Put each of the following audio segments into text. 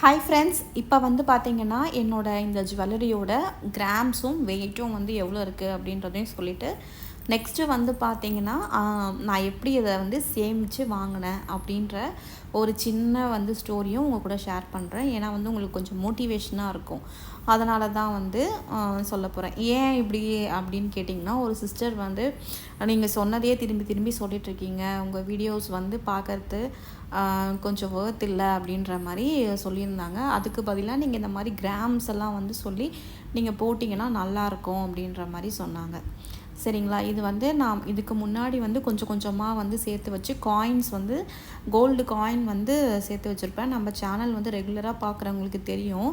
Hi friends, இப்போ வந்து பார்த்தீங்கன்னா என்னோட இந்த ஜுவல்லரியோட கிராம்ஸும் வெயிட்டும் வந்து எவ்வளோ இருக்குது அப்படின்றதையும் சொல்லிவிட்டு, நெக்ஸ்ட்டு வந்து பார்த்தீங்கன்னா நான் எப்படி இதை வந்து சேமித்து வாங்கினேன் அப்படின்ற ஒரு சின்ன வந்து ஸ்டோரியும் உங்கள் கூட ஷேர் பண்ணுறேன். ஏன்னா வந்து உங்களுக்கு கொஞ்சம் மோட்டிவேஷனாக இருக்கும். அதனால தான் வந்து சொல்ல போகிறேன். ஏன் இப்படி அப்படின்னு கேட்டிங்கன்னா, ஒரு சிஸ்டர் வந்து நீங்கள் சொன்னதையே திரும்பி திரும்பி சொல்லிகிட்ருக்கீங்க, உங்கள் வீடியோஸ் வந்து பார்க்கறது கொஞ்சம் ஒர்த் இல்லை அப்படின்ற மாதிரி சொல்லியிருந்தாங்க. அதுக்கு பதிலாக நீங்கள் இந்த மாதிரி கிராம்ஸ் எல்லாம் வந்து சொல்லி நீங்கள் போட்டிங்கன்னா நல்லாயிருக்கும் அப்படின்ற மாதிரி சொன்னாங்க. சரிங்களா? இது வந்து நான் இதுக்கு முன்னாடி வந்து கொஞ்சம் கொஞ்சமாக வந்து சேர்த்து வச்சு காயின்ஸ் வந்து கோல்டு காயின் வந்து சேர்த்து வச்சுருப்பேன். நம்ம சேனல் வந்து ரெகுலராக பார்க்குறவங்களுக்கு தெரியும்.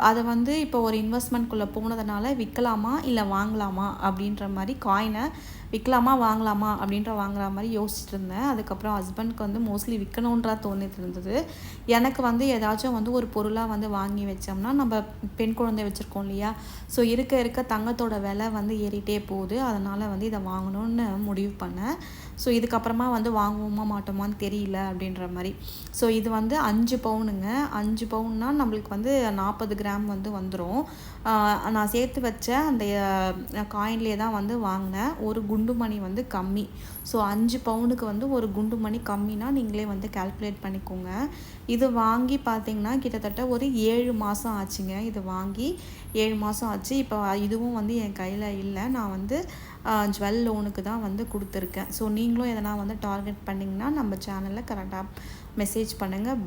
அதை வந்து இப்போ ஒரு இன்வெஸ்ட்மெண்ட்குள்ளே போனதுனால விற்கலாமா இல்லை வாங்கலாமா அப்படின்ற மாதிரி காயினை விற்கலாமா வாங்கலாமா அப்படின்ற வாங்குற மாதிரி யோசிச்சுட்டு இருந்தேன். அதுக்கப்புறம் ஹஸ்பண்ட்க்கு வந்து மோஸ்ட்லி விற்கணுன்றா தோணிட்டு இருந்தது. எனக்கு வந்து ஏதாச்சும் வந்து ஒரு பொருளாக வந்து வாங்கி வச்சோம்னா, நம்ம பெண் குழந்தை வச்சுருக்கோம் இல்லையா? ஸோ இருக்க இருக்க தங்கத்தோட விலை வந்து ஏறிட்டே போகுது. அதனால் வந்து இதை வாங்கணும்னு முடிவு பண்ணேன். ஸோ இதுக்கப்புறமா வந்து வாங்குவோமா மாட்டோமான்னு தெரியல அப்படின்ற மாதிரி. ஸோ இது வந்து 5 பவுனுங்க. 5 பவுன்னா நம்மளுக்கு வந்து 40 கிராம் வந்து வந்துடும். நான் சேர்த்து வச்ச அந்த காயின்லேயே தான் வந்து வாங்கினேன். ஒரு குண்டுமணி வந்து கம்மி. ஸோ 5 பவுனுக்கு வந்து ஒரு குண்டுமணி கம்மினா நீங்களே வந்து கால்குலேட் பண்ணிக்கோங்க. இது வாங்கி பார்த்தீங்கன்னா கிட்டத்தட்ட ஒரு 7 மாதம் ஆச்சுங்க. இது வாங்கி 7 மாதம் ஆச்சு. இப்போ இதுவும் வந்து என் கையில் இல்லை. நான் வந்து ஜுவல் லோனுக்கு தான் வந்து கொடுத்துருக்கேன். ஸோ நீங்களும் எதனா வந்து டார்கெட் பண்ணிங்கன்னா நம்ம சேனலில் கரெக்டாக மெசேஜ் பண்ணுங்கள்.